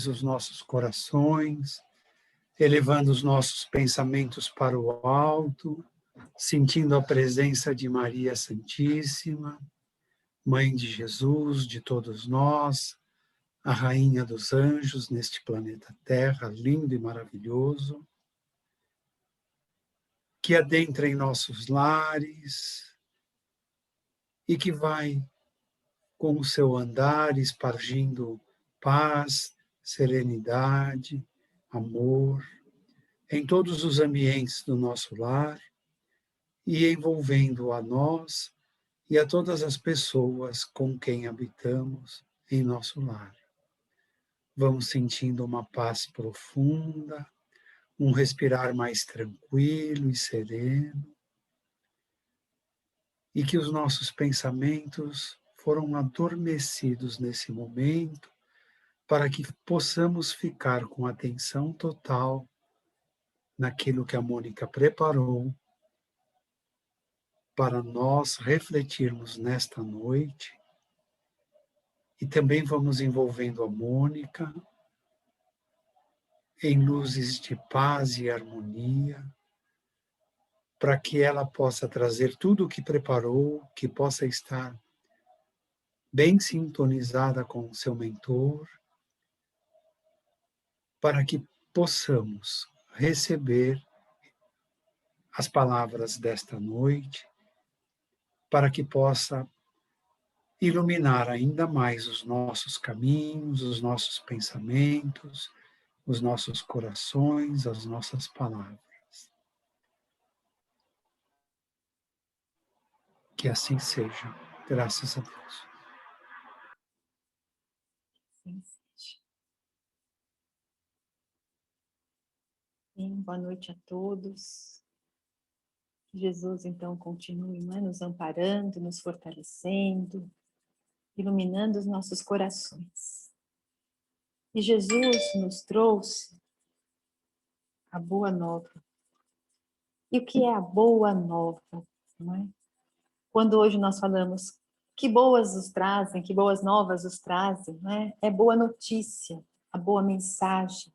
Os nossos corações, elevando os nossos pensamentos para o alto, sentindo a presença de Maria Santíssima, Mãe de Jesus, de todos nós, a Rainha dos Anjos neste planeta Terra, lindo e maravilhoso, que adentra em nossos lares e que vai, com o seu andar, espargindo paz, serenidade, amor, em todos os ambientes do nosso lar e envolvendo a nós e a todas as pessoas com quem habitamos em nosso lar. Vamos sentindo uma paz profunda, um respirar mais tranquilo e sereno, e que os nossos pensamentos foram adormecidos nesse momento, para que possamos ficar com atenção total naquilo que a Mônica preparou para nós refletirmos nesta noite. E também vamos envolvendo a Mônica em luzes de paz e harmonia, para que ela possa trazer tudo o que preparou, que possa estar bem sintonizada com o seu mentor, para que possamos receber as palavras desta noite, para que possa iluminar ainda mais os nossos caminhos, os nossos pensamentos, os nossos corações, as nossas palavras. Que assim seja, graças a Deus. Sim, boa noite a todos. Que Jesus, então, continue, nos amparando, nos fortalecendo, iluminando os nossos corações. E Jesus nos trouxe a boa nova. E o que é a boa nova? Não é? Quando hoje nós falamos que boas os trazem, que boas novas os trazem, não é? É boa notícia, a boa mensagem.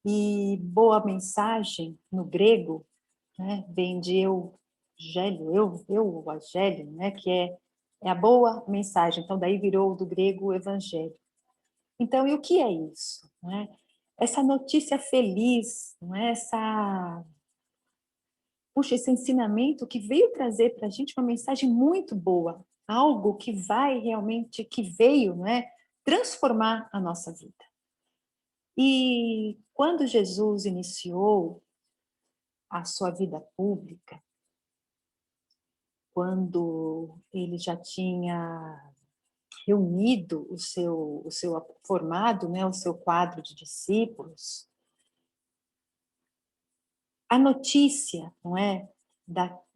E boa mensagem, no grego, né, vem de euangélio, né, que é a boa mensagem. Então, daí virou do grego evangelho. Então, e o que é isso? Não é? Essa notícia feliz, não é? Esse ensinamento que veio trazer para a gente uma mensagem muito boa, algo que vai realmente, que veio, não é, transformar a nossa vida. E quando Jesus iniciou a sua vida pública, quando ele já tinha reunido formado, né, o seu quadro de discípulos, a notícia, não é,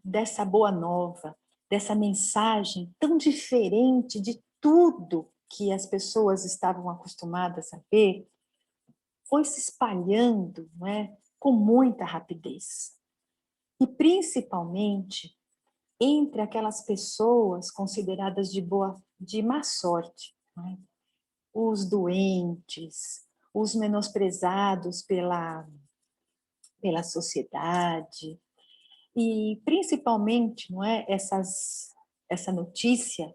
dessa boa nova, dessa mensagem tão diferente de tudo que as pessoas estavam acostumadas a ver, foi se espalhando, não é, com muita rapidez. E principalmente entre aquelas pessoas consideradas de má sorte, não é? Os doentes, os menosprezados pela sociedade, e principalmente, não é, essa notícia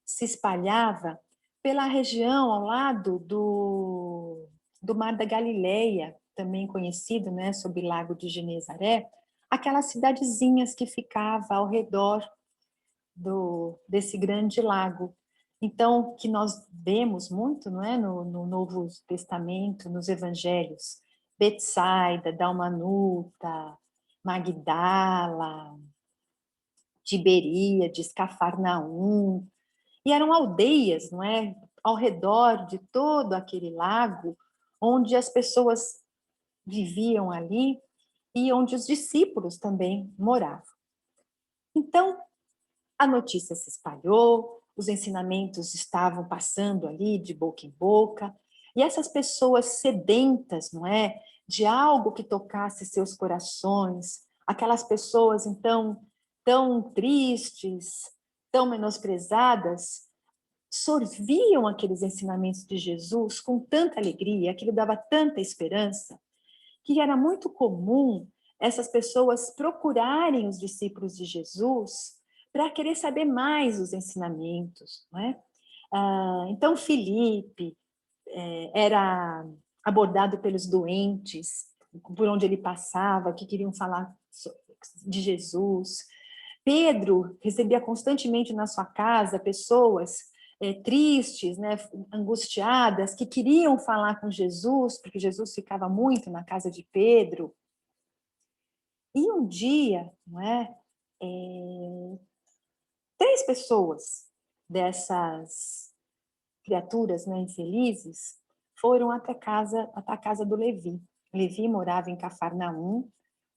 se espalhava pela região ao lado do Mar da Galileia, também conhecido, né, sob o Lago de Genezaré, aquelas cidadezinhas que ficavam ao redor desse grande lago. Então, que nós vemos muito, não é, no Novo Testamento, nos Evangelhos, Betsaida, Dalmanuta, Magdala, Tiberíades, Cafarnaum, e eram aldeias, não é, ao redor de todo aquele lago, onde as pessoas viviam ali e onde os discípulos também moravam. Então, a notícia se espalhou, os ensinamentos estavam passando ali de boca em boca, e essas pessoas sedentas, não é, de algo que tocasse seus corações, aquelas pessoas, então, tão tristes, tão menosprezadas, sorviam aqueles ensinamentos de Jesus com tanta alegria, aquilo dava tanta esperança, que era muito comum essas pessoas procurarem os discípulos de Jesus para querer saber mais os ensinamentos, não é? Então, Filipe era abordado pelos doentes, por onde ele passava, que queriam falar de Jesus. Pedro recebia constantemente na sua casa pessoas tristes, né, angustiadas, que queriam falar com Jesus, porque Jesus ficava muito na casa de Pedro. E um dia, não é, 3 pessoas dessas criaturas, né, infelizes, foram até a casa do Levi. Levi morava em Cafarnaum,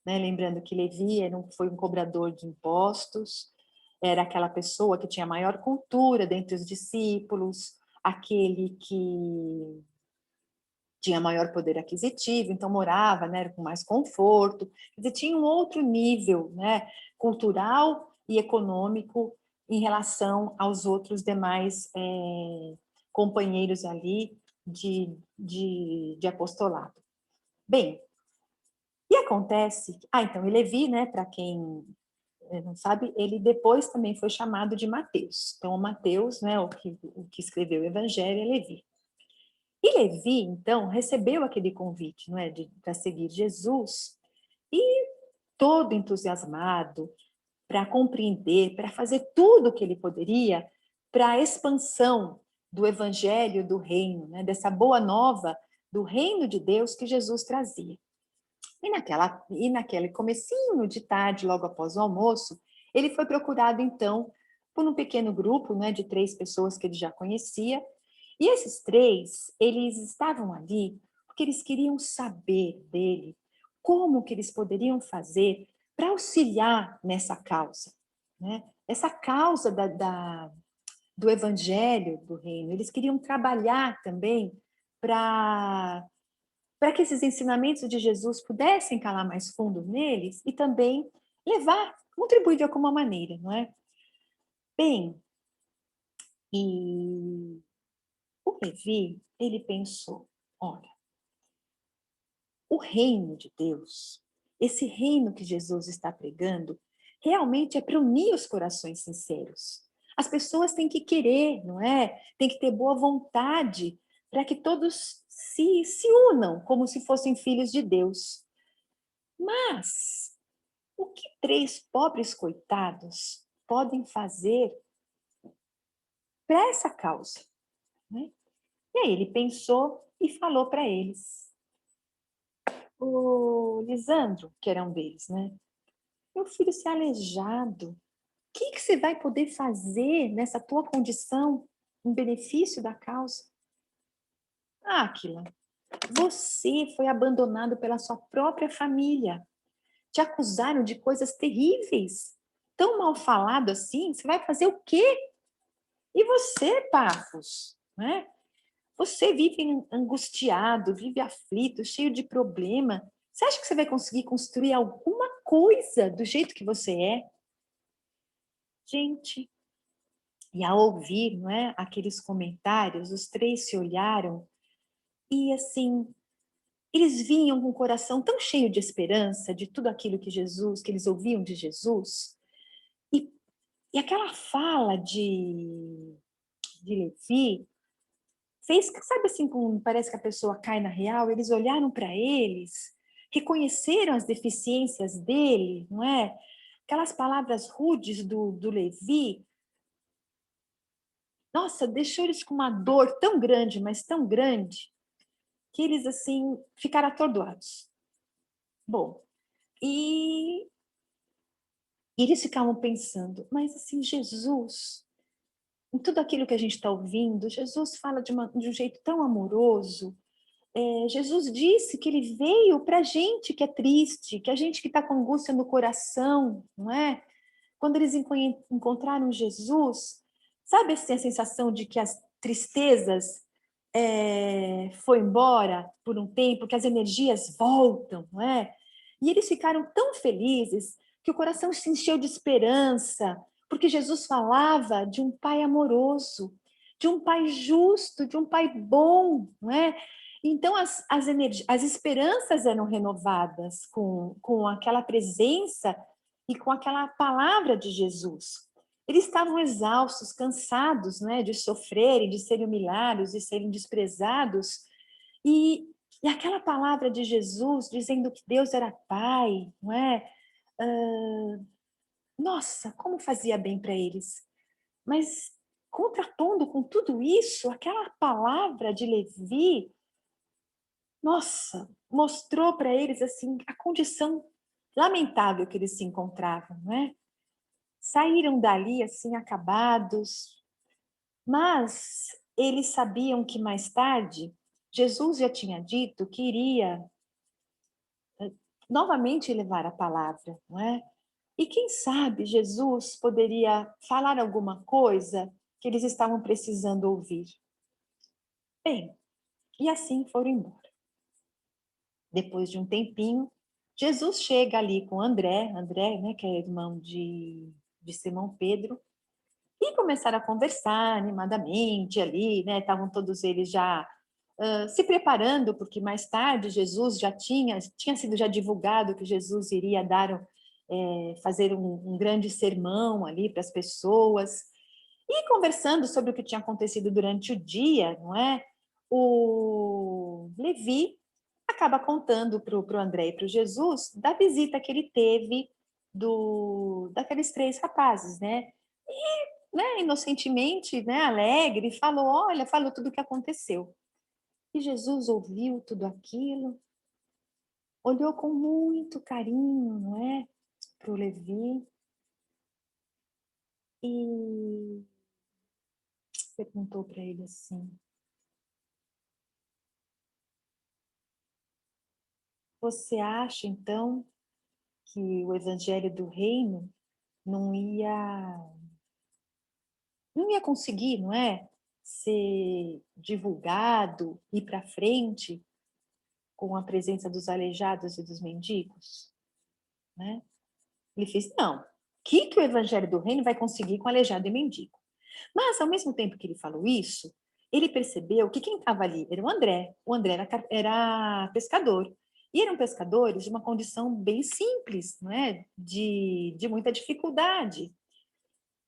né, lembrando que Levi foi um cobrador de impostos, era aquela pessoa que tinha maior cultura dentre os discípulos, aquele que tinha maior poder aquisitivo, então morava, né, com mais conforto, quer dizer, tinha um outro nível, né, cultural e econômico em relação aos outros demais companheiros ali de apostolado. Bem, e acontece, então, e Levi, né, para quem não sabe, ele depois também foi chamado de Mateus. Então, o Mateus, né, o que escreveu o Evangelho é Levi. E Levi, então, recebeu aquele convite, não é, para seguir Jesus, e todo entusiasmado para compreender, para fazer tudo o que ele poderia para a expansão do Evangelho do Reino, né, dessa boa nova do Reino de Deus que Jesus trazia. E naquele comecinho de tarde, logo após o almoço, ele foi procurado, então, por um pequeno grupo, né, de 3 pessoas que ele já conhecia, e esses 3, eles estavam ali porque eles queriam saber dele como que eles poderiam fazer para auxiliar nessa causa, né? Essa causa do evangelho do reino. Eles queriam trabalhar também para que esses ensinamentos de Jesus pudessem calar mais fundo neles e também contribuir de alguma maneira, não é? Bem, e o Levi, ele pensou, olha, o reino de Deus, esse reino que Jesus está pregando, realmente é para unir os corações sinceros. As pessoas têm que querer, não é? Tem que ter boa vontade para que todos se unam como se fossem filhos de Deus. Mas o que 3 pobres coitados podem fazer para essa causa? Né? E aí ele pensou e falou para eles. O Lisandro, que era um deles, né? Meu filho, se é aleijado, o que você vai poder fazer nessa tua condição em benefício da causa? Áquila, você foi abandonado pela sua própria família. Te acusaram de coisas terríveis. Tão mal falado assim, você vai fazer o quê? E você, Pafos, né? Você vive angustiado, vive aflito, cheio de problema. Você acha que você vai conseguir construir alguma coisa do jeito que você é? Gente, e ao ouvir, não é, aqueles comentários, os 3 se olharam e assim, eles vinham com o coração tão cheio de esperança de tudo aquilo que eles ouviam de Jesus. E, e aquela fala de Levi fez, sabe assim, como parece que a pessoa cai na real, eles olharam para eles, reconheceram as deficiências dele, não é? Aquelas palavras rudes do Levi, nossa, deixou eles com uma dor tão grande, mas tão grande, que eles, assim, ficaram atordoados. Bom, e eles ficavam pensando, mas assim, Jesus, em tudo aquilo que a gente está ouvindo, Jesus fala de um jeito tão amoroso. Jesus disse que ele veio para a gente que é triste, que a gente que está com angústia no coração, não é? Quando eles encontraram Jesus, sabe assim, a sensação de que as tristezas foi embora por um tempo, que as energias voltam, não é? E eles ficaram tão felizes que o coração se encheu de esperança, porque Jesus falava de um pai amoroso, de um pai justo, de um pai bom, não é? Então, as esperanças eram renovadas com aquela presença e com aquela palavra de Jesus. Eles estavam exaustos, cansados, né, de sofrerem, de serem humilhados, de serem desprezados. E aquela palavra de Jesus dizendo que Deus era Pai, não é? Nossa, como fazia bem para eles. Mas, contrapondo com tudo isso, aquela palavra de Levi, nossa, mostrou para eles assim a condição lamentável que eles se encontravam, não é? Saíram dali assim acabados, mas eles sabiam que mais tarde Jesus já tinha dito que iria novamente levar a palavra, não é? E quem sabe Jesus poderia falar alguma coisa que eles estavam precisando ouvir. Bem, e assim foram embora. Depois de um tempinho, Jesus chega ali com André, né, que é irmão de Simão Pedro, e começaram a conversar animadamente ali, né? Estavam todos eles já se preparando, porque mais tarde Jesus já tinha sido já divulgado que Jesus iria dar fazer um grande sermão ali para as pessoas. E conversando sobre o que tinha acontecido durante o dia, não é? O Levi acaba contando para o André e para o Jesus da visita que ele teve daqueles 3 rapazes, né? E, né, inocentemente, né, alegre, falou tudo o que aconteceu. E Jesus ouviu tudo aquilo, olhou com muito carinho, não é, para o Levi e perguntou para ele assim: você acha então que o Evangelho do Reino não ia conseguir, não é, ser divulgado, ir para frente com a presença dos aleijados e dos mendigos, né? Ele fez, não, que o Evangelho do Reino vai conseguir com aleijado e mendigo? Mas, ao mesmo tempo que ele falou isso, ele percebeu que quem estava ali era o André. O André era pescador. E eram pescadores de uma condição bem simples, não é? De muita dificuldade.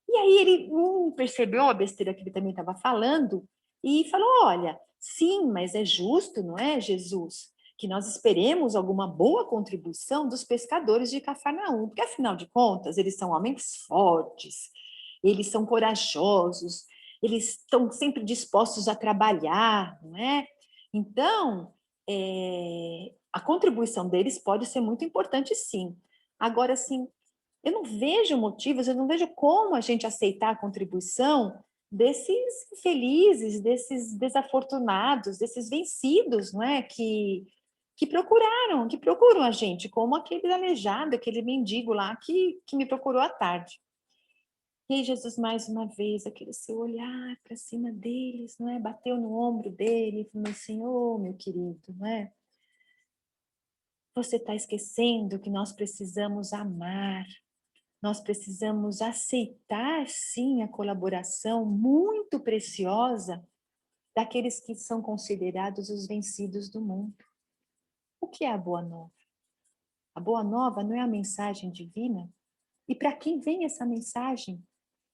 E aí ele percebeu a besteira que ele também estava falando e falou, olha, sim, mas é justo, não é, Jesus, que nós esperemos alguma boa contribuição dos pescadores de Cafarnaum, porque afinal de contas eles são homens fortes, eles são corajosos, eles estão sempre dispostos a trabalhar, não é? Então, a contribuição deles pode ser muito importante, sim. Agora, assim, eu não vejo motivos, eu não vejo como a gente aceitar a contribuição desses infelizes, desses desafortunados, desses vencidos, não é? Que procuram a gente, como aquele aleijado, aquele mendigo lá que me procurou à tarde. E aí Jesus, mais uma vez, aquele seu olhar para cima deles, não é? Bateu no ombro dele e falou assim, ô, meu querido, não é? Você está esquecendo que nós precisamos amar, nós precisamos aceitar, sim, a colaboração muito preciosa daqueles que são considerados os vencidos do mundo. O que é a Boa Nova? A Boa Nova não é a mensagem divina? E para quem vem essa mensagem?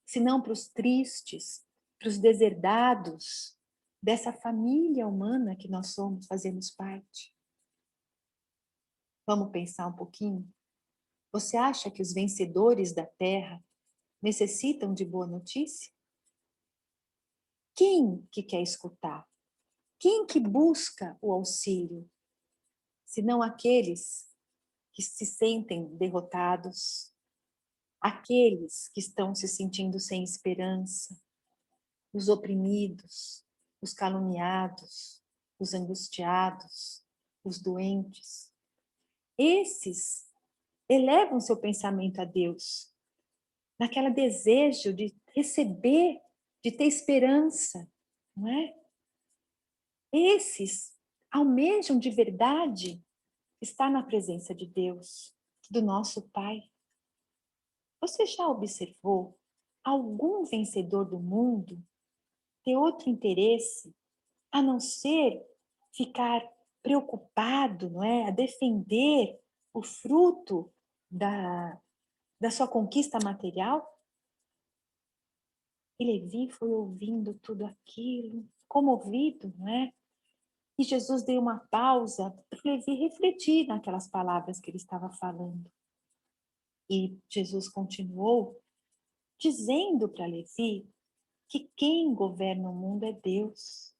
Se não para os tristes, para os deserdados, dessa família humana que nós somos, fazemos parte. Vamos pensar um pouquinho? Você acha que os vencedores da terra necessitam de boa notícia? Quem que quer escutar? Quem que busca o auxílio? Senão aqueles que se sentem derrotados, aqueles que estão se sentindo sem esperança, os oprimidos, os caluniados, os angustiados, os doentes. Esses elevam seu pensamento a Deus, naquele desejo de receber, de ter esperança, não é? Esses almejam de verdade estar na presença de Deus, do nosso Pai. Você já observou algum vencedor do mundo ter outro interesse a não ser ficar preocupado, não é? A defender o fruto da sua conquista material? E Levi foi ouvindo tudo aquilo, comovido, não é? E Jesus deu uma pausa para Levi refletir naquelas palavras que ele estava falando. E Jesus continuou dizendo para Levi que quem governa o mundo é Deus.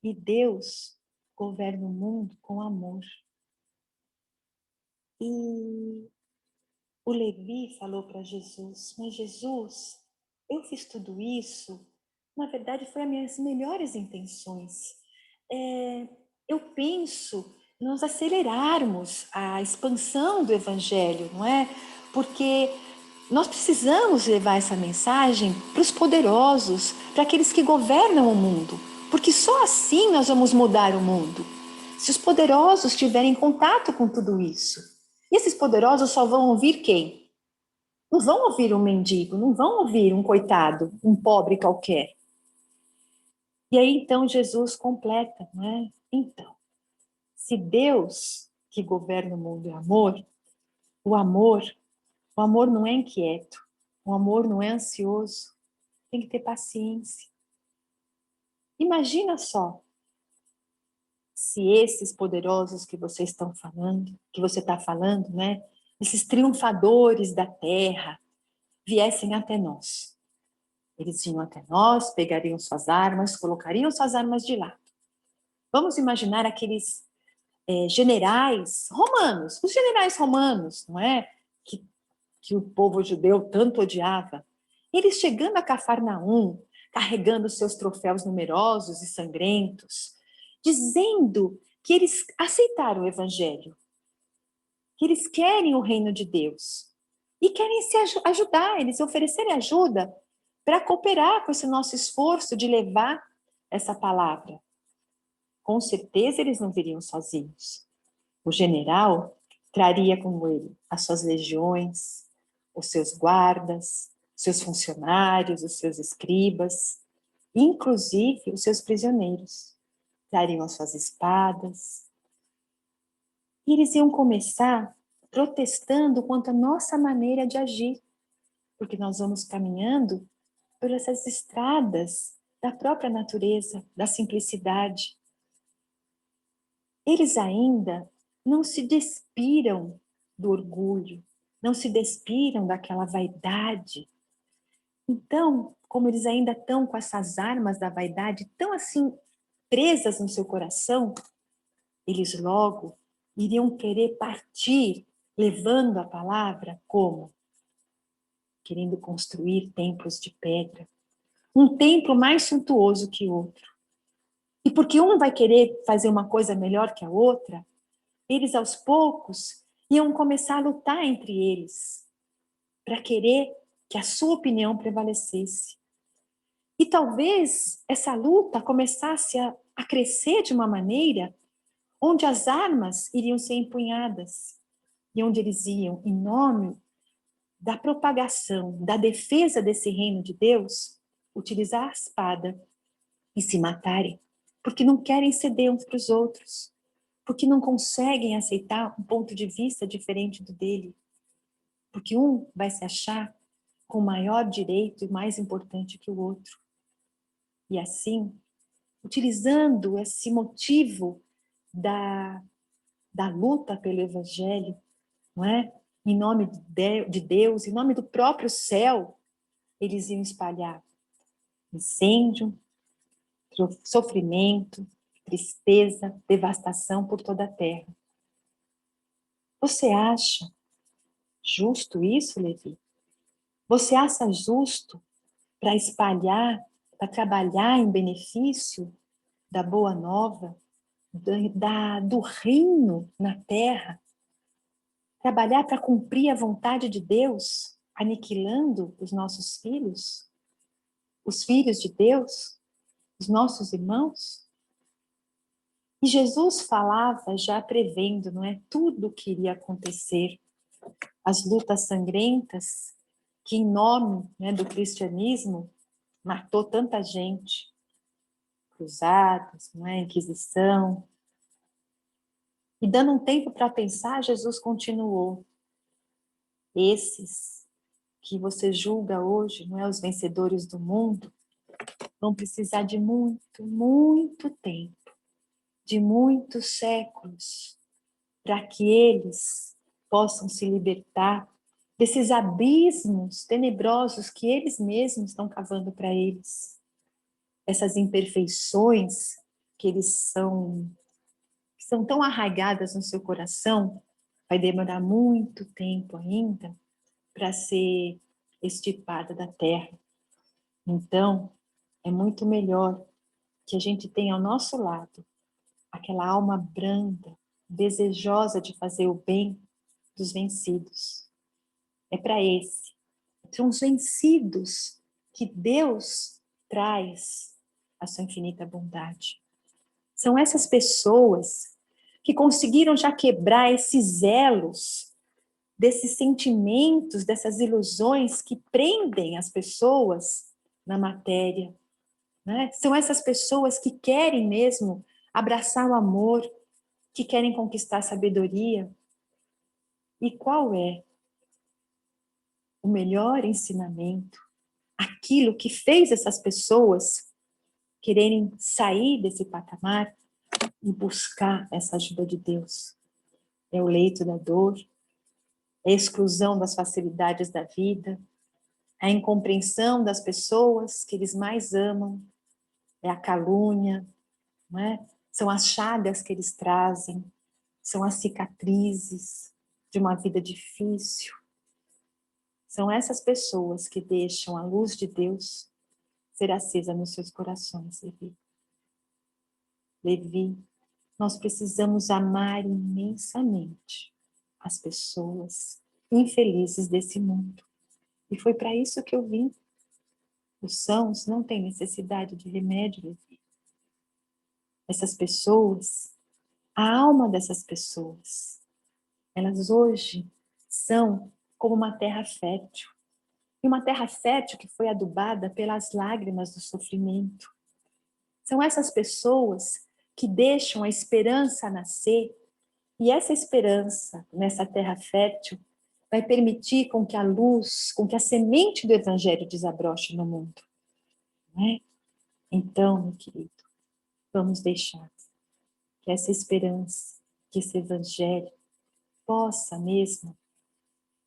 E Deus governa o mundo com amor. E o Levi falou para Jesus, mas Jesus, eu fiz tudo isso, na verdade foi as minhas melhores intenções. Eu penso nós acelerarmos a expansão do Evangelho, não é? Porque nós precisamos levar essa mensagem para os poderosos, para aqueles que governam o mundo, porque só assim nós vamos mudar o mundo. Se os poderosos tiverem contato com tudo isso. E esses poderosos só vão ouvir quem? Não vão ouvir um mendigo, não vão ouvir um coitado, um pobre qualquer. E aí então Jesus completa, não é? Então, se Deus que governa o mundo é amor, o amor não é inquieto, o amor não é ansioso, tem que ter paciência. Imagina só, se esses poderosos que vocês estão falando, que você está falando, né? Esses triunfadores da terra, viessem até nós. Eles vinham até nós, pegariam suas armas, colocariam suas armas de lado. Vamos imaginar aqueles generais romanos, os generais romanos, não é? Que o povo judeu tanto odiava. Eles chegando a Cafarnaum, carregando seus troféus numerosos e sangrentos, dizendo que eles aceitaram o evangelho, que eles querem o reino de Deus e querem se ajudar, eles oferecerem ajuda para cooperar com esse nosso esforço de levar essa palavra. Com certeza eles não viriam sozinhos. O general traria com ele as suas legiões, os seus guardas, seus funcionários, os seus escribas, inclusive os seus prisioneiros. Trariam as suas espadas. E eles iam começar protestando quanto à nossa maneira de agir, porque nós vamos caminhando por essas estradas da própria natureza, da simplicidade. Eles ainda não se despiram do orgulho, não se despiram daquela vaidade. Então, como eles ainda estão com essas armas da vaidade tão assim presas no seu coração, eles logo iriam querer partir, levando a palavra como? Querendo construir templos de pedra. Um templo mais suntuoso que o outro. E porque um vai querer fazer uma coisa melhor que a outra, eles aos poucos iam começar a lutar entre eles para querer que a sua opinião prevalecesse. E talvez essa luta começasse a crescer de uma maneira onde as armas iriam ser empunhadas e onde eles iam, em nome da propagação, da defesa desse reino de Deus, utilizar a espada e se matarem, porque não querem ceder uns para os outros, porque não conseguem aceitar um ponto de vista diferente do dele, porque um vai se achar com maior direito e mais importante que o outro. E assim, utilizando esse motivo da luta pelo evangelho, não é? Em nome de Deus, em nome do próprio céu, eles iam espalhar incêndio, sofrimento, tristeza, devastação por toda a terra. Você acha justo isso, Levi? Você acha justo para espalhar, para trabalhar em benefício da boa nova, do reino na terra? Trabalhar para cumprir a vontade de Deus, aniquilando os nossos filhos? Os filhos de Deus? Os nossos irmãos? E Jesus falava já prevendo, não é? Tudo o que iria acontecer. As lutas sangrentas que em nome, né, do cristianismo matou tanta gente. cruzadas, não é? Inquisição. E dando um tempo para pensar, Jesus continuou. Esses que você julga hoje, não é, os vencedores do mundo, vão precisar de muito, muito tempo, de muitos séculos, para que eles possam se libertar desses abismos tenebrosos que eles mesmos estão cavando para eles. Essas imperfeições que que são tão arraigadas no seu coração, vai demorar muito tempo ainda para ser extirpada da terra. Então, é muito melhor que a gente tenha ao nosso lado aquela alma branda, desejosa de fazer o bem dos vencidos. É para esse. São os vencidos que Deus traz a sua infinita bondade. São essas pessoas que conseguiram já quebrar esses elos, desses sentimentos, dessas ilusões que prendem as pessoas na matéria, né? São essas pessoas que querem mesmo abraçar o amor, que querem conquistar a sabedoria. E qual é o melhor ensinamento? Aquilo que fez essas pessoas quererem sair desse patamar e buscar essa ajuda de Deus. É o leito da dor, é a exclusão das facilidades da vida, é a incompreensão das pessoas que eles mais amam, é a calúnia, não é? São as chagas que eles trazem, são as cicatrizes de uma vida difícil. São essas pessoas que deixam a luz de Deus ser acesa nos seus corações, Levi. Levi, nós precisamos amar imensamente as pessoas infelizes desse mundo. E foi para isso que eu vim. Os sãos não têm necessidade de remédio, Levi. Essas pessoas, a alma dessas pessoas, elas hoje são como uma terra fértil. E uma terra fértil que foi adubada pelas lágrimas do sofrimento. São essas pessoas que deixam a esperança nascer, e essa esperança nessa terra fértil vai permitir com que a luz, com que a semente do Evangelho desabroche no mundo. Não é? Então, meu querido, vamos deixar que essa esperança, que esse Evangelho possa mesmo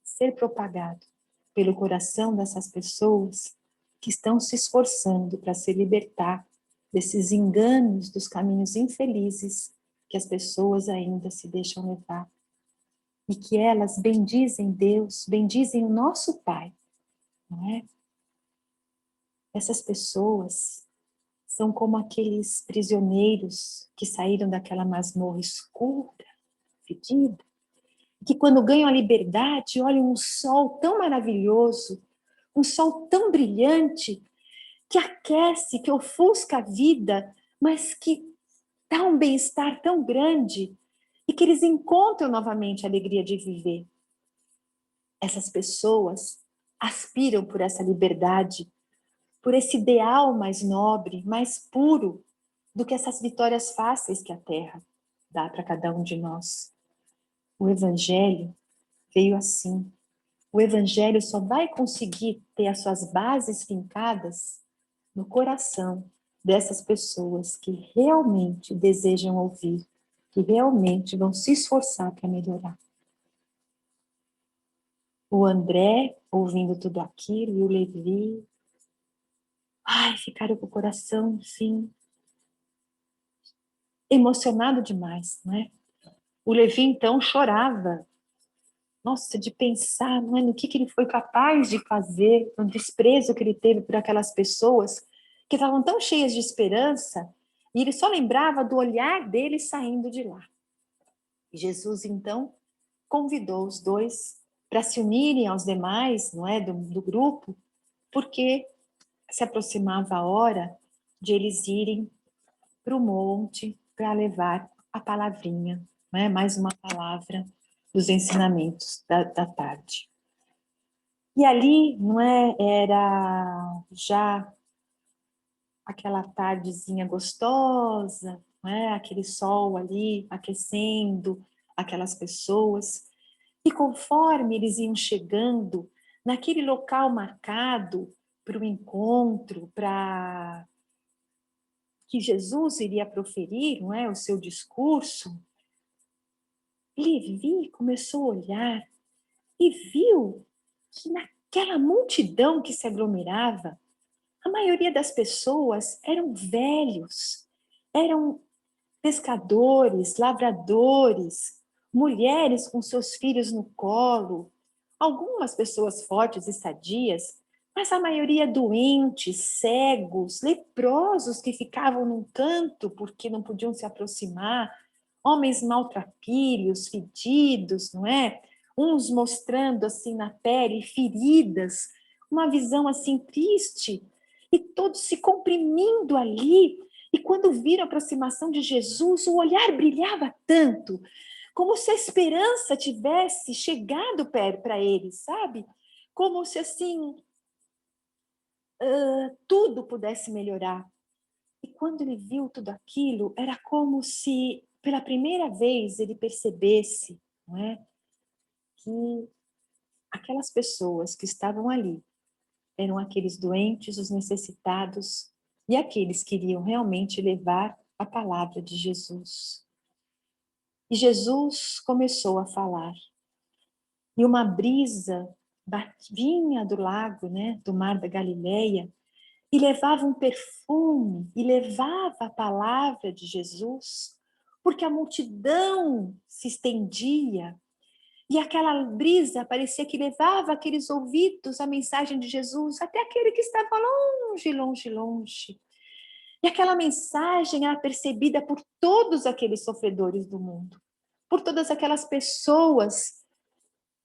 ser propagado pelo coração dessas pessoas que estão se esforçando para se libertar desses enganos, dos caminhos infelizes que as pessoas ainda se deixam levar. E que elas bendizem Deus, bendizem o nosso Pai, não é? Essas pessoas são como aqueles prisioneiros que saíram daquela masmorra escura, fedida, que quando ganham a liberdade, olham um sol tão maravilhoso, um sol tão brilhante, que aquece, que ofusca a vida, mas que dá um bem-estar tão grande e que eles encontram novamente a alegria de viver. Essas pessoas aspiram por essa liberdade, por esse ideal mais nobre, mais puro do que essas vitórias fáceis que a terra dá para cada um de nós. O Evangelho veio assim. O Evangelho só vai conseguir ter as suas bases fincadas no coração dessas pessoas que realmente desejam ouvir, que realmente vão se esforçar para melhorar. O André, ouvindo tudo aquilo, e o Levi, ficaram com o coração, assim, emocionado demais, não é? O Levi, então, chorava. Nossa, de pensar, não é, no que ele foi capaz de fazer, no desprezo que ele teve por aquelas pessoas que estavam tão cheias de esperança, e ele só lembrava do olhar dele saindo de lá. E Jesus, então, convidou os dois para se unirem aos demais, não é, do grupo, porque se aproximava a hora de eles irem para o monte para levar a palavrinha, não é, mais uma palavra dos ensinamentos da tarde. E ali, não é, era já aquela tardezinha gostosa, né? Aquele sol ali aquecendo aquelas pessoas. E conforme eles iam chegando naquele local marcado para o encontro, para que Jesus iria proferir, não é, o seu discurso, Levi começou a olhar e viu que naquela multidão que se aglomerava, a maioria das pessoas eram velhos, eram pescadores, lavradores, mulheres com seus filhos no colo, algumas pessoas fortes e sadias, mas a maioria doentes, cegos, leprosos que ficavam num canto porque não podiam se aproximar, homens maltrapilhos, fedidos, não é? Uns mostrando assim na pele feridas, uma visão assim triste, e todos se comprimindo ali. E quando viram a aproximação de Jesus, o olhar brilhava tanto, como se a esperança tivesse chegado para eles, sabe? Como se assim tudo pudesse melhorar. E quando ele viu tudo aquilo, era como se pela primeira vez ele percebesse, não é, que aquelas pessoas que estavam ali eram aqueles doentes, os necessitados e aqueles que iriam realmente levar a palavra de Jesus. E Jesus começou a falar. E uma brisa vinha do lago, né, do mar da Galileia, e levava um perfume, e levava a palavra de Jesus, porque a multidão se estendia, e aquela brisa parecia que levava aqueles ouvidos a mensagem de Jesus, até aquele que estava longe, longe, longe. E aquela mensagem era percebida por todos aqueles sofredores do mundo, por todas aquelas pessoas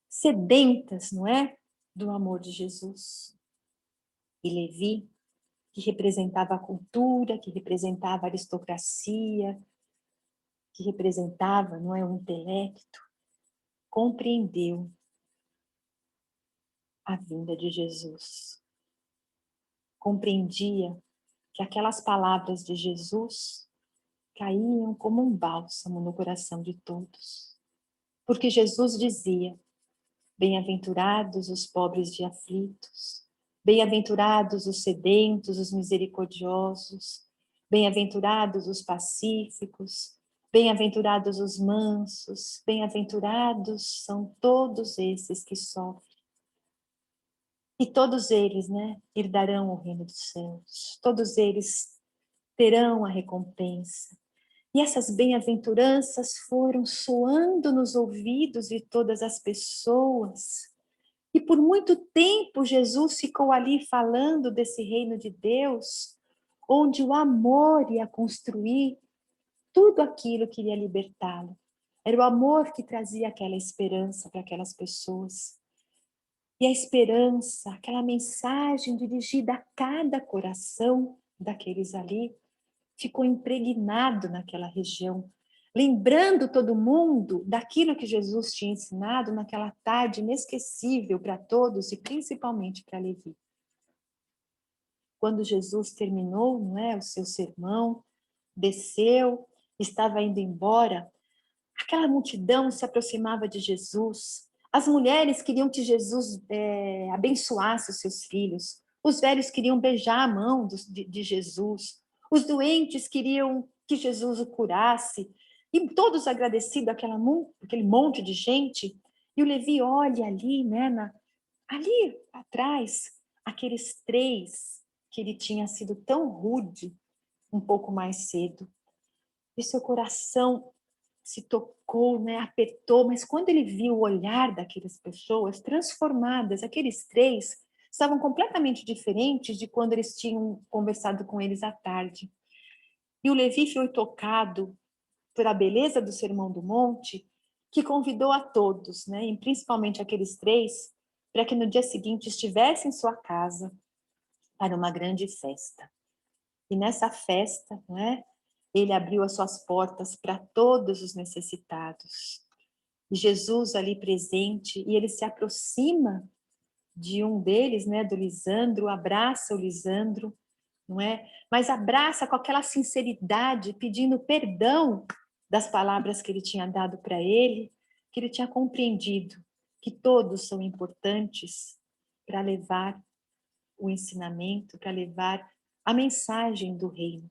sedentas, não é? Do amor de Jesus. E Levi, que representava a cultura, que representava a aristocracia, que representava, não é, o intelecto, compreendeu a vinda de Jesus. Compreendia que aquelas palavras de Jesus caíam como um bálsamo no coração de todos. Porque Jesus dizia: bem-aventurados os pobres de aflitos, bem-aventurados os sedentos, os misericordiosos, bem-aventurados os pacíficos, bem-aventurados os mansos, bem-aventurados são todos esses que sofrem. E todos eles, né, herdarão o reino dos céus, todos eles terão a recompensa. E essas bem-aventuranças foram soando nos ouvidos de todas as pessoas. E por muito tempo Jesus ficou ali falando desse reino de Deus, onde o amor ia construir tudo aquilo que iria libertá-lo. Era o amor que trazia aquela esperança para aquelas pessoas. E a esperança, aquela mensagem dirigida a cada coração daqueles ali, ficou impregnado naquela região, lembrando todo mundo daquilo que Jesus tinha ensinado naquela tarde inesquecível para todos e principalmente para Levi. Quando Jesus terminou, não é, o seu sermão, desceu, estava indo embora, aquela multidão se aproximava de Jesus. As mulheres queriam que Jesus abençoasse os seus filhos. Os velhos queriam beijar a mão de Jesus. Os doentes queriam que Jesus o curasse. E todos agradecidos aquele monte de gente. E o Levi olha ali, né, ali atrás, aqueles três que ele tinha sido tão rude um pouco mais cedo. E seu coração se tocou, né, apertou, mas quando ele viu o olhar daquelas pessoas transformadas, aqueles três estavam completamente diferentes de quando eles tinham conversado com eles à tarde. E o Levi foi tocado pela beleza do Sermão do Monte, que convidou a todos, né, e principalmente aqueles três, para que no dia seguinte estivessem em sua casa para uma grande festa. E nessa festa, não é, ele abriu as suas portas para todos os necessitados. E Jesus ali presente, e ele se aproxima de um deles, né, do Lisandro, abraça o Lisandro, não é? Mas abraça com aquela sinceridade, pedindo perdão das palavras que ele tinha dado para ele, que ele tinha compreendido que todos são importantes para levar o ensinamento, para levar a mensagem do reino.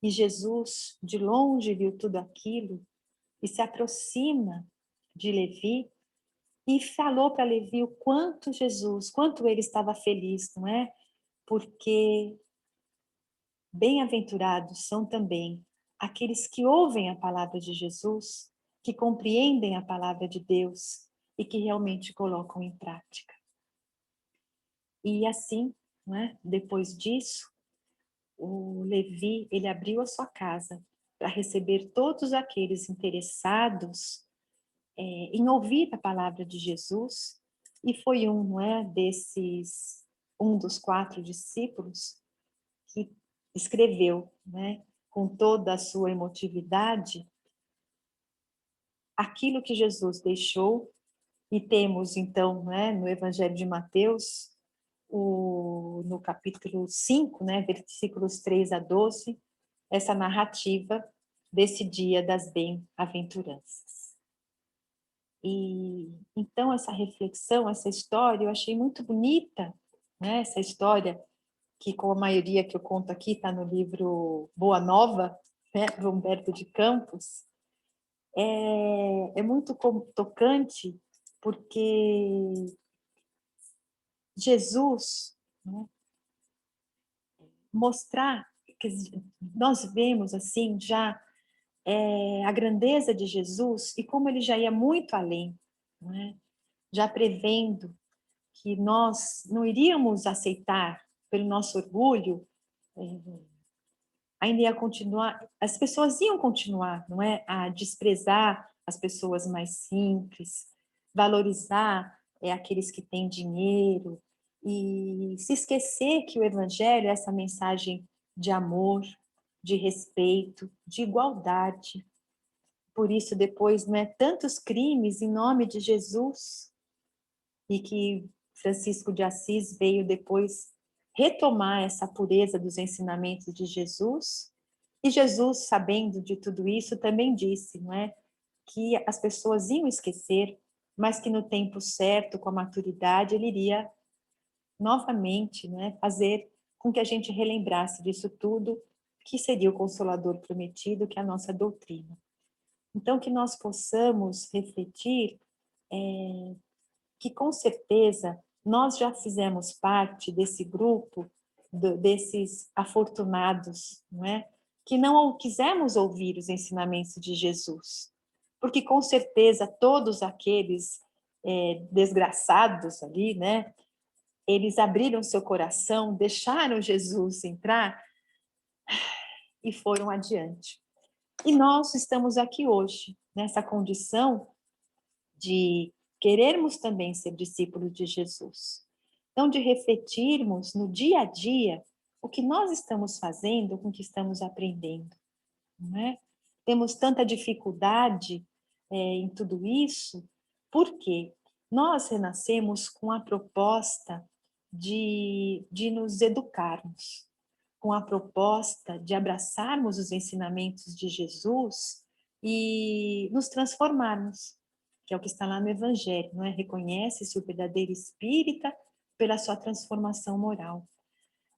E Jesus, de longe, viu tudo aquilo e se aproxima de Levi e falou para Levi o quanto Jesus, quanto ele estava feliz, não é? Porque bem-aventurados são também aqueles que ouvem a palavra de Jesus, que compreendem a palavra de Deus e que realmente colocam em prática. E assim, não é? Depois disso, o Levi, ele abriu a sua casa para receber todos aqueles interessados em ouvir a palavra de Jesus, e foi não é, um dos 4 discípulos que escreveu, né, com toda a sua emotividade, aquilo que Jesus deixou, e temos então, né, no Evangelho de Mateus, no capítulo 5, né, versículos 3 a 12, essa narrativa desse dia das bem-aventuranças. E então essa reflexão, essa história, eu achei muito bonita, né, essa história que, como a maioria que eu conto aqui, está no livro Boa Nova, né, do Humberto de Campos, é muito tocante, porque Jesus, né, mostrar, que nós vemos assim já a grandeza de Jesus e como ele já ia muito além, não é? Já prevendo que nós não iríamos aceitar pelo nosso orgulho, ainda ia continuar, as pessoas iam continuar, não é, a desprezar as pessoas mais simples, valorizar aqueles que têm dinheiro e se esquecer que o evangelho é essa mensagem de amor, de respeito, de igualdade. Por isso depois não é tantos crimes em nome de Jesus, e que Francisco de Assis veio depois retomar essa pureza dos ensinamentos de Jesus. E Jesus, sabendo de tudo isso, também disse, não é, que as pessoas iam esquecer, mas que no tempo certo, com a maturidade, ele iria novamente, não é, fazer com que a gente relembrasse disso tudo, que seria o Consolador prometido, que é a nossa doutrina. Então, que nós possamos refletir que, com certeza, nós já fizemos parte desse grupo, desses afortunados, não é? Que não quisemos ouvir os ensinamentos de Jesus. Porque, com certeza, todos aqueles desgraçados ali, né? Eles abriram seu coração, deixaram Jesus entrar e foram adiante. E nós estamos aqui hoje, nessa condição de querermos também ser discípulos de Jesus. Então, de refletirmos no dia a dia o que nós estamos fazendo com o que estamos aprendendo, não é? Temos tanta dificuldade em tudo isso, porque nós renascemos com a proposta de nos educarmos, com a proposta de abraçarmos os ensinamentos de Jesus e nos transformarmos, que é o que está lá no Evangelho, não é? Reconhece-se o verdadeiro espírita pela sua transformação moral.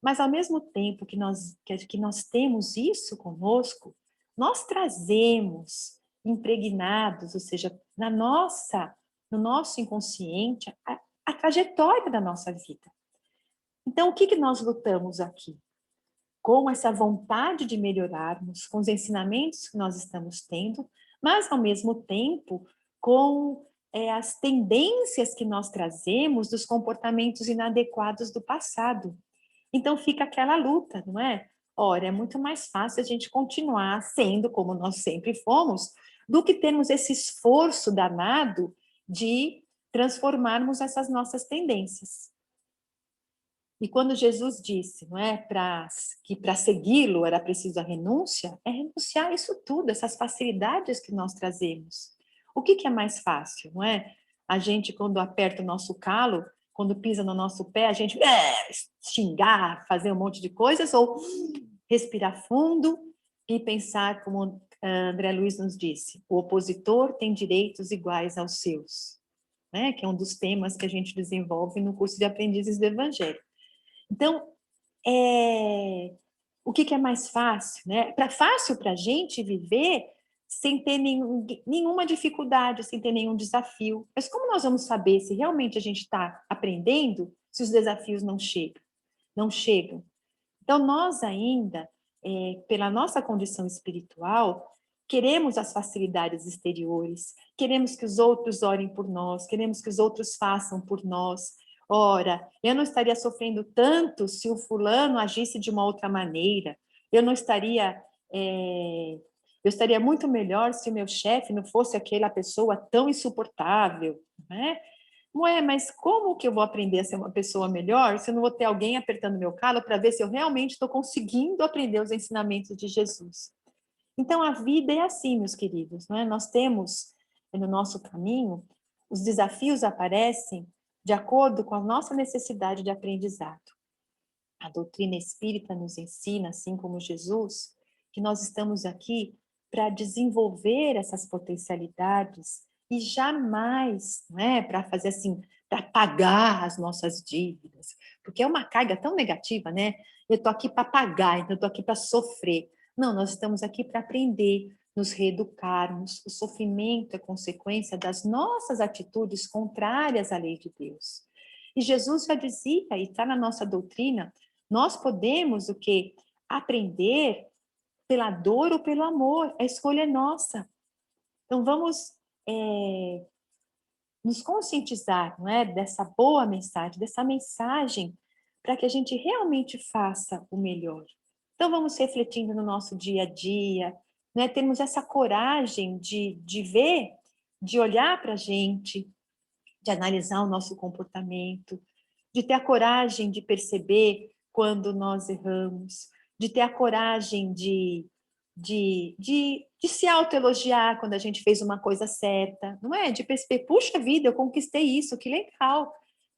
Mas, ao mesmo tempo que nós temos isso conosco, nós trazemos impregnados, ou seja, no nosso inconsciente, a trajetória da nossa vida. Então, o que nós lutamos aqui? Com essa vontade de melhorarmos, com os ensinamentos que nós estamos tendo, mas, ao mesmo tempo, com as tendências que nós trazemos dos comportamentos inadequados do passado. Então, fica aquela luta, não é? Ora, é muito mais fácil a gente continuar sendo como nós sempre fomos, do que termos esse esforço danado de transformarmos essas nossas tendências. E quando Jesus disse, não é, que para segui-lo era preciso a renúncia, é renunciar a isso tudo, essas facilidades que nós trazemos. O que é mais fácil, não é? A gente, quando aperta o nosso calo, quando pisa no nosso pé, a gente xingar, fazer um monte de coisas, ou respirar fundo e pensar, como André Luiz nos disse, o opositor tem direitos iguais aos seus, né? Que é um dos temas que a gente desenvolve no curso de Aprendizes do Evangelho. Então, o que é mais fácil, né? Fácil para a gente viver sem ter nenhuma dificuldade, sem ter nenhum desafio. Mas como nós vamos saber se realmente a gente está aprendendo se os desafios não chegam? Não chegam. Então, nós ainda, pela nossa condição espiritual, queremos as facilidades exteriores, queremos que os outros orem por nós, queremos que os outros façam por nós. Ora, eu não estaria sofrendo tanto se o fulano agisse de uma outra maneira, eu não estaria... eu estaria muito melhor se o meu chefe não fosse aquela pessoa tão insuportável, né? Ué, mas como que eu vou aprender a ser uma pessoa melhor se eu não vou ter alguém apertando meu calo para ver se eu realmente estou conseguindo aprender os ensinamentos de Jesus? Então, a vida é assim, meus queridos, não é? Nós temos no nosso caminho, os desafios aparecem de acordo com a nossa necessidade de aprendizado. A doutrina espírita nos ensina, assim como Jesus, que nós estamos aqui para desenvolver essas potencialidades e jamais, não é, para fazer assim, para pagar as nossas dívidas, porque é uma carga tão negativa, né? Eu estou aqui para pagar, então eu estou aqui para sofrer. Não, nós estamos aqui para aprender, nos reeducarmos. O sofrimento é consequência das nossas atitudes contrárias à lei de Deus. E Jesus já dizia, e está na nossa doutrina, nós podemos o quê? Aprender pela dor ou pelo amor, a escolha é nossa. Então vamos nos conscientizar, não é, dessa boa mensagem, dessa mensagem, para que a gente realmente faça o melhor. Então vamos refletindo no nosso dia a dia, né, termos essa coragem de ver, de olhar para a gente, de analisar o nosso comportamento, de ter a coragem de perceber quando nós erramos, de ter a coragem de se autoelogiar quando a gente fez uma coisa certa, não é? De perceber, puxa vida, eu conquistei isso, que legal,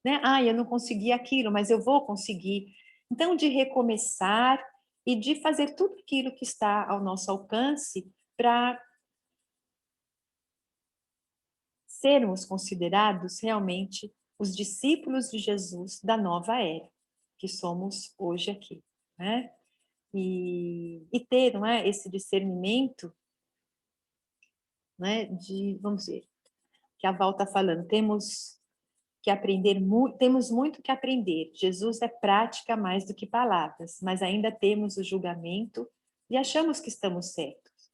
né? Ah, eu não consegui aquilo, mas eu vou conseguir. Então, de recomeçar e de fazer tudo aquilo que está ao nosso alcance para sermos considerados realmente os discípulos de Jesus da nova era, que somos hoje aqui, né? E ter, não é, esse discernimento, né, de, vamos ver, que a Val está falando, temos que aprender, temos muito que aprender. Jesus é prática mais do que palavras, mas ainda temos o julgamento e achamos que estamos certos.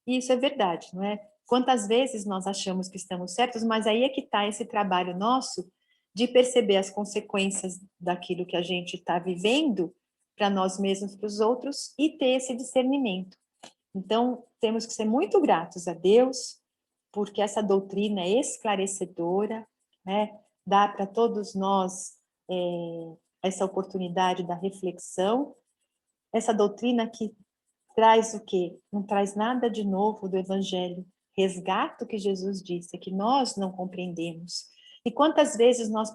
E isso é verdade, não é? Quantas vezes nós achamos que estamos certos, mas aí é que está esse trabalho nosso de perceber as consequências daquilo que a gente está vivendo para nós mesmos, para os outros, e ter esse discernimento. Então, temos que ser muito gratos a Deus, porque essa doutrina é esclarecedora, né? Dá para todos nós essa oportunidade da reflexão, essa doutrina que traz o quê? Não traz nada de novo do Evangelho. Resgata o que Jesus disse, que nós não compreendemos. E quantas vezes nós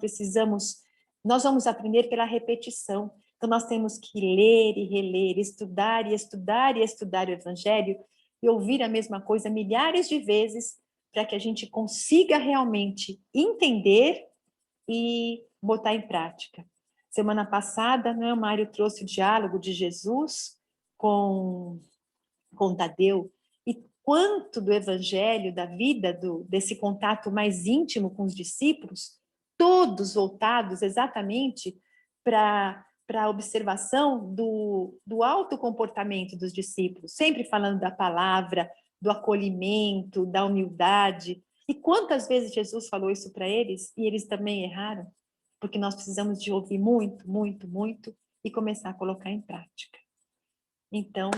vamos aprender pela repetição. Então, nós temos que ler e reler, estudar e estudar e estudar o Evangelho e ouvir a mesma coisa milhares de vezes para que a gente consiga realmente entender e botar em prática. Semana passada, né, o Mário trouxe o diálogo de Jesus com Tadeu, e quanto do evangelho, da vida, desse contato mais íntimo com os discípulos, todos voltados exatamente para a observação do alto comportamento dos discípulos, sempre falando da palavra, do acolhimento, da humildade. E quantas vezes Jesus falou isso para eles e eles também erraram? Porque nós precisamos de ouvir muito, muito, muito e começar a colocar em prática. Então,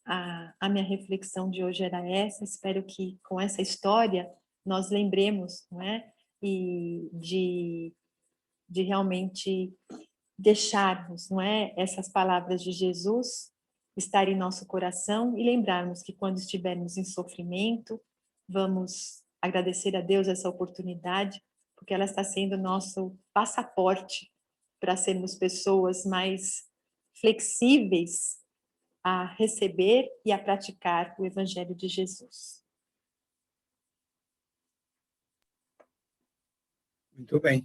a minha reflexão de hoje era essa. Espero que com essa história nós lembremos, não é? E de realmente deixarmos, não é? Essas palavras de Jesus estar em nosso coração e lembrarmos que quando estivermos em sofrimento, vamos agradecer a Deus essa oportunidade, porque ela está sendo nosso passaporte para sermos pessoas mais flexíveis a receber e a praticar o Evangelho de Jesus. Muito bem.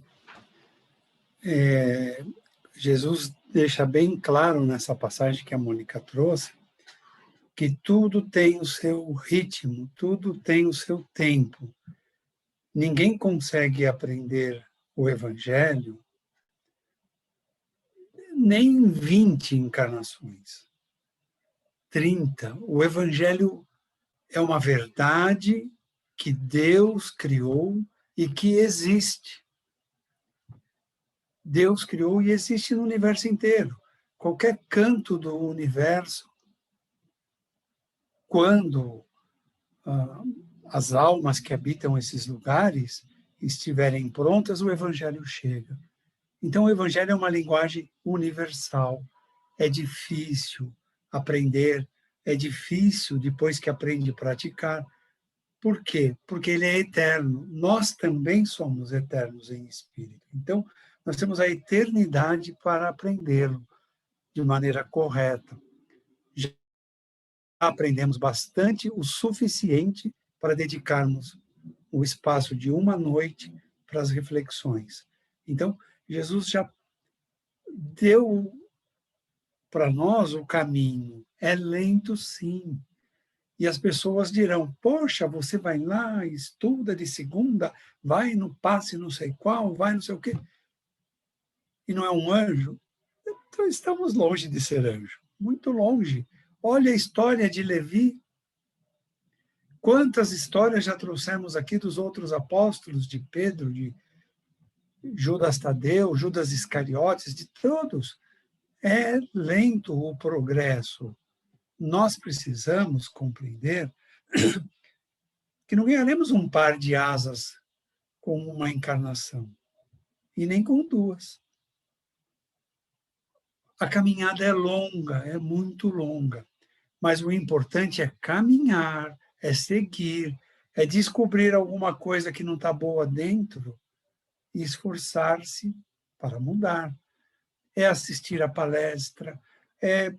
Jesus deixa bem claro nessa passagem que a Mônica trouxe, que tudo tem o seu ritmo, tudo tem o seu tempo. Ninguém consegue aprender o Evangelho nem em 20 encarnações, 30. O Evangelho é uma verdade que Deus criou e que existe. Deus criou e existe no universo inteiro. Qualquer canto do universo, quando as almas que habitam esses lugares estiverem prontas, o Evangelho chega. Então, o Evangelho é uma linguagem universal. É difícil aprender, é difícil, depois que aprende, praticar. Por quê? Porque ele é eterno. Nós também somos eternos em espírito. Então, nós temos a eternidade para aprendê-lo de maneira correta. Já aprendemos bastante, o suficiente para dedicarmos o espaço de uma noite para as reflexões. Então, Jesus já deu para nós o caminho. É lento, sim. E as pessoas dirão, poxa, você vai lá, estuda de segunda, vai no passe não sei qual, vai não sei o quê, e não é um anjo? Então estamos longe de ser anjo, muito longe. Olha a história de Levi. Quantas histórias já trouxemos aqui dos outros apóstolos, de Pedro, de Judas Tadeu, Judas Iscariotes, de todos. É lento o progresso. Nós precisamos compreender que não ganharemos um par de asas com uma encarnação, e nem com duas. A caminhada é longa, é muito longa, mas o importante é caminhar, é seguir, é descobrir alguma coisa que não está boa dentro e esforçar-se para mudar. É assistir a palestra, é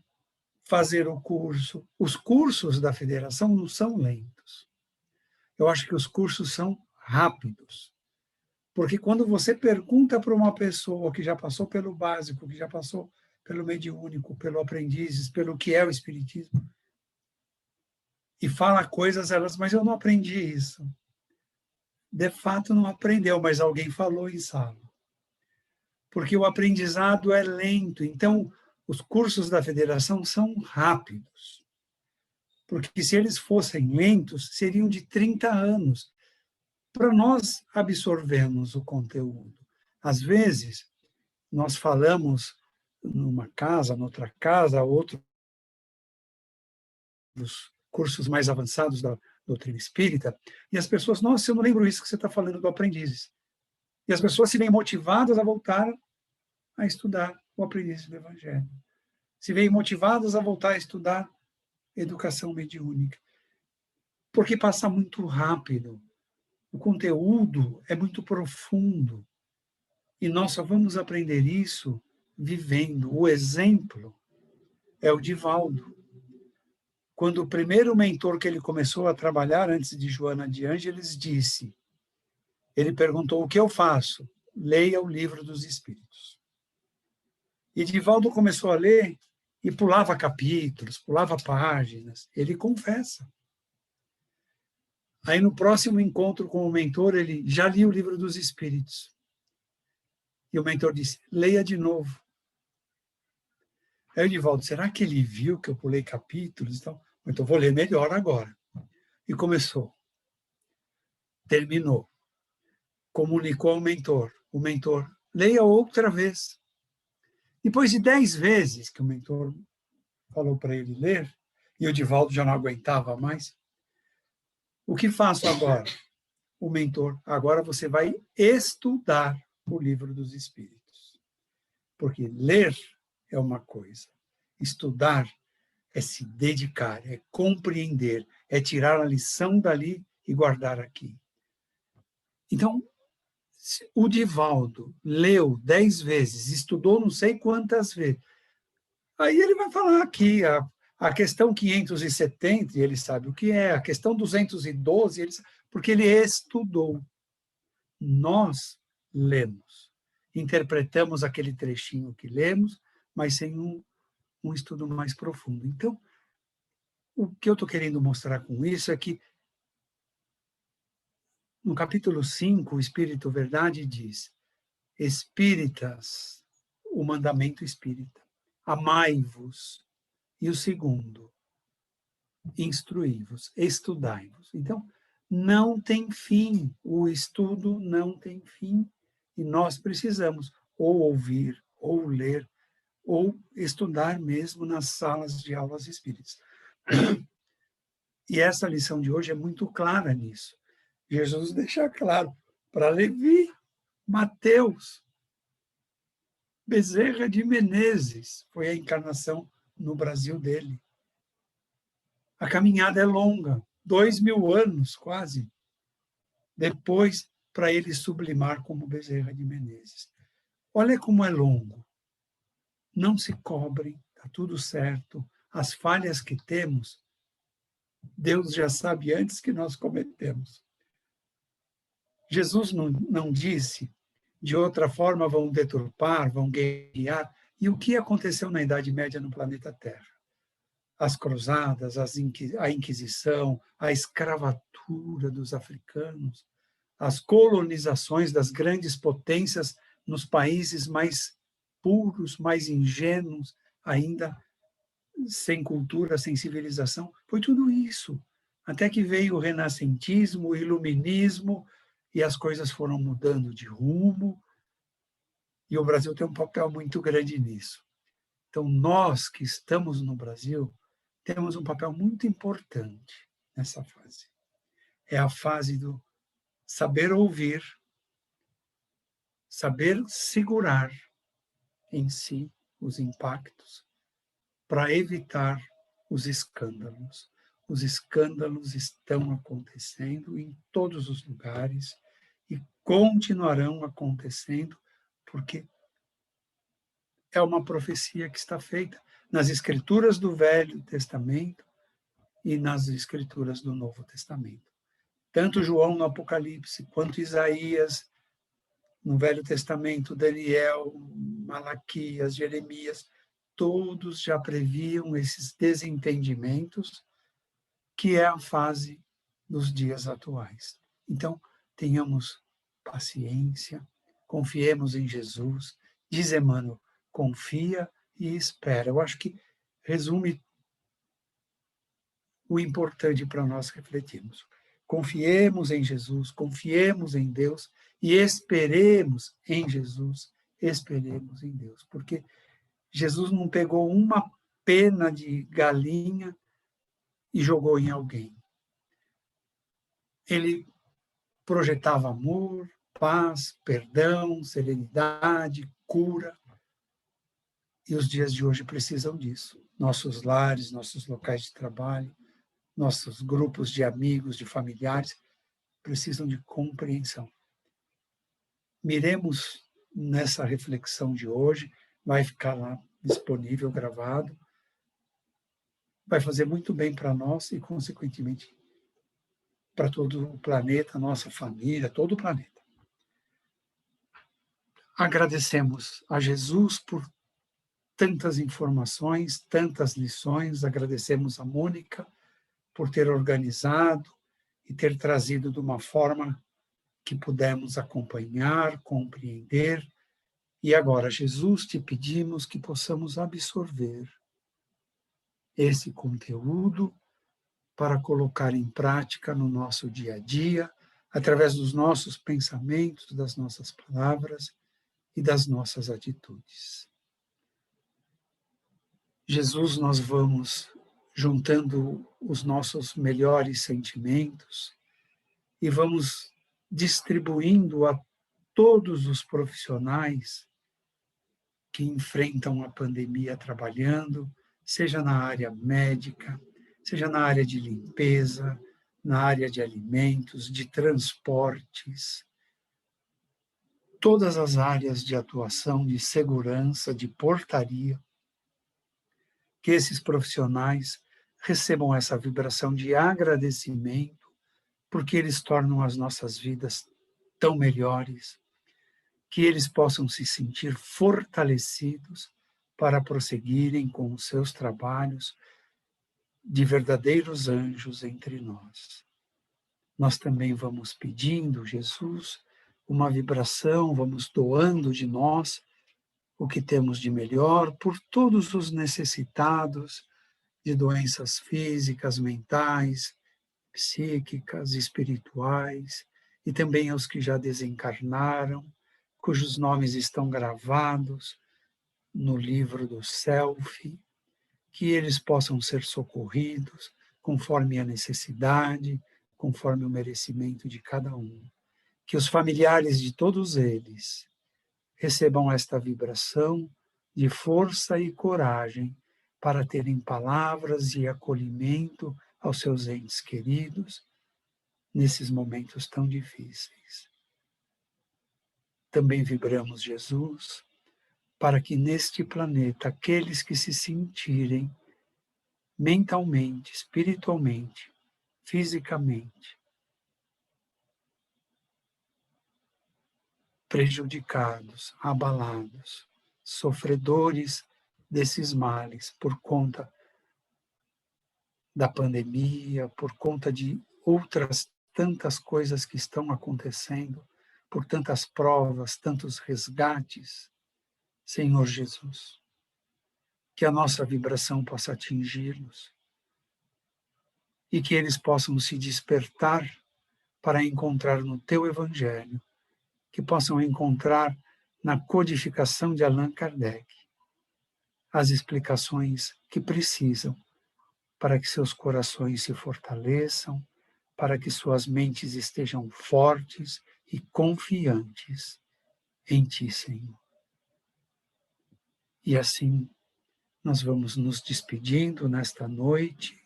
fazer o curso. Os cursos da federação não são lentos. Eu acho que os cursos são rápidos. Porque quando você pergunta para uma pessoa que já passou pelo básico, que já passou pelo mediúnico, pelo aprendizes, pelo que é o espiritismo, e fala coisas, elas, mas eu não aprendi isso. De fato, não aprendeu, mas alguém falou em sala. Porque o aprendizado é lento. Então, os cursos da federação são rápidos. Porque se eles fossem lentos, seriam de 30 anos. Para nós absorvermos o conteúdo. Às vezes, nós falamos numa casa, noutra casa, outros cursos mais avançados da doutrina espírita, e as pessoas, nossa, eu não lembro isso que você está falando do Aprendizes. E as pessoas se veem motivadas a voltar a estudar o Aprendizes do Evangelho. Se veem motivadas a voltar a estudar educação mediúnica. Porque passa muito rápido. O conteúdo é muito profundo. E nós só vamos aprender isso vivendo. O exemplo é o Divaldo. Quando o primeiro mentor que ele começou a trabalhar, antes de Joana de Ângeles, disse, ele perguntou, o que eu faço? Leia o Livro dos Espíritos. E Divaldo começou a ler e pulava capítulos, pulava páginas. Ele confessa. Aí, no próximo encontro com o mentor, ele já lia o Livro dos Espíritos. E o mentor disse, leia de novo. Aí o Divaldo, será que ele viu que eu pulei capítulos? Então vou ler melhor agora. E começou. Terminou. Comunicou ao mentor. O mentor, leia outra vez. Depois de 10 vezes que o mentor falou para ele ler, e o Divaldo já não aguentava mais, o que faço agora? O mentor, agora você vai estudar o Livro dos Espíritos. Porque ler é uma coisa, estudar é se dedicar, é compreender, é tirar a lição dali e guardar aqui. Então, O Divaldo leu 10 vezes, estudou não sei quantas vezes. Aí ele vai falar aqui, a questão 570, ele sabe o que é, a questão 212, porque ele estudou. Nós lemos, interpretamos aquele trechinho que lemos, mas sem um estudo mais profundo. Então, o que eu estou querendo mostrar com isso é que, no capítulo 5, o Espírito Verdade diz: Espíritas, o mandamento espírita, amai-vos. E o segundo, instruí-vos, estudai-vos. Então, não tem fim, o estudo não tem fim, e nós precisamos ou ouvir, ou ler, ou estudar mesmo nas salas de aulas espíritas. E essa lição de hoje é muito clara nisso. Jesus deixa claro para Levi, Mateus, Bezerra de Menezes, foi a encarnação no Brasil dele. A caminhada é longa, 2000 anos quase, depois para ele sublimar como Bezerra de Menezes. Olha como é longo. Não se cobrem, está tudo certo. As falhas que temos, Deus já sabe antes que nós cometemos. Jesus não disse, de outra forma vão deturpar, vão guerrear. E o que aconteceu na Idade Média no planeta Terra? As cruzadas, a Inquisição, a escravatura dos africanos, as colonizações das grandes potências nos países mais puros, mais ingênuos, ainda sem cultura, sem civilização. Foi tudo isso. Até que veio o renascentismo, o iluminismo, e as coisas foram mudando de rumo, e o Brasil tem um papel muito grande nisso. Então, nós que estamos no Brasil, temos um papel muito importante nessa fase. É a fase do saber ouvir, saber segurar em si os impactos para evitar os escândalos. Os escândalos estão acontecendo em todos os lugares e continuarão acontecendo porque é uma profecia que está feita nas escrituras do Velho Testamento e nas escrituras do Novo Testamento. Tanto João no Apocalipse, quanto Isaías no Velho Testamento, Daniel, Malaquias, Jeremias, todos já previam esses desentendimentos, que é a fase dos dias atuais. Então, tenhamos paciência, confiemos em Jesus. Diz Emmanuel, confia e espera. Eu acho que resume o importante para nós refletirmos. Confiemos em Jesus, confiemos em Deus e esperemos em Jesus, esperemos em Deus, porque Jesus não pegou uma pena de galinha e jogou em alguém. Ele projetava amor, paz, perdão, serenidade, cura. E os dias de hoje precisam disso. Nossos lares, nossos locais de trabalho, nossos grupos de amigos, de familiares, precisam de compreensão. Miremos nessa reflexão de hoje, vai ficar lá disponível, gravado, vai fazer muito bem para nós e, consequentemente, para todo o planeta, nossa família, todo o planeta. Agradecemos a Jesus por tantas informações, tantas lições, agradecemos a Mônica por ter organizado e ter trazido de uma forma que pudemos acompanhar, compreender. E agora, Jesus, te pedimos que possamos absorver esse conteúdo para colocar em prática no nosso dia a dia, através dos nossos pensamentos, das nossas palavras e das nossas atitudes. Jesus, nós vamos juntando os nossos melhores sentimentos e vamos distribuindo a todos os profissionais que enfrentam a pandemia trabalhando, seja na área médica, seja na área de limpeza, na área de alimentos, de transportes, todas as áreas de atuação, de segurança, de portaria, que esses profissionais recebam essa vibração de agradecimento, porque eles tornam as nossas vidas tão melhores, que eles possam se sentir fortalecidos para prosseguirem com os seus trabalhos de verdadeiros anjos entre nós. Nós também vamos pedindo, Jesus, uma vibração, vamos doando de nós o que temos de melhor por todos os necessitados de doenças físicas, mentais, psíquicas, espirituais, e também aos que já desencarnaram, cujos nomes estão gravados no livro do Selfie, que eles possam ser socorridos conforme a necessidade, conforme o merecimento de cada um. Que os familiares de todos eles recebam esta vibração de força e coragem para terem palavras e acolhimento aos seus entes queridos nesses momentos tão difíceis. Também vibramos, Jesus, para que neste planeta aqueles que se sentirem mentalmente, espiritualmente, fisicamente prejudicados, abalados, sofredores desses males por conta da pandemia, por conta de outras tantas coisas que estão acontecendo, por tantas provas, tantos resgates, Senhor Jesus, que a nossa vibração possa atingi-los e que eles possam se despertar para encontrar no Teu Evangelho, que possam encontrar na codificação de Allan Kardec as explicações que precisam para que seus corações se fortaleçam, para que suas mentes estejam fortes e confiantes em Ti, Senhor. E assim, nós vamos nos despedindo nesta noite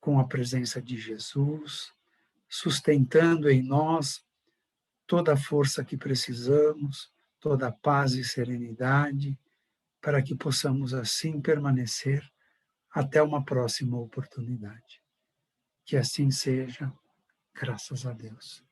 com a presença de Jesus, sustentando em nós toda a força que precisamos, toda a paz e serenidade, para que possamos assim permanecer até uma próxima oportunidade. Que assim seja, graças a Deus.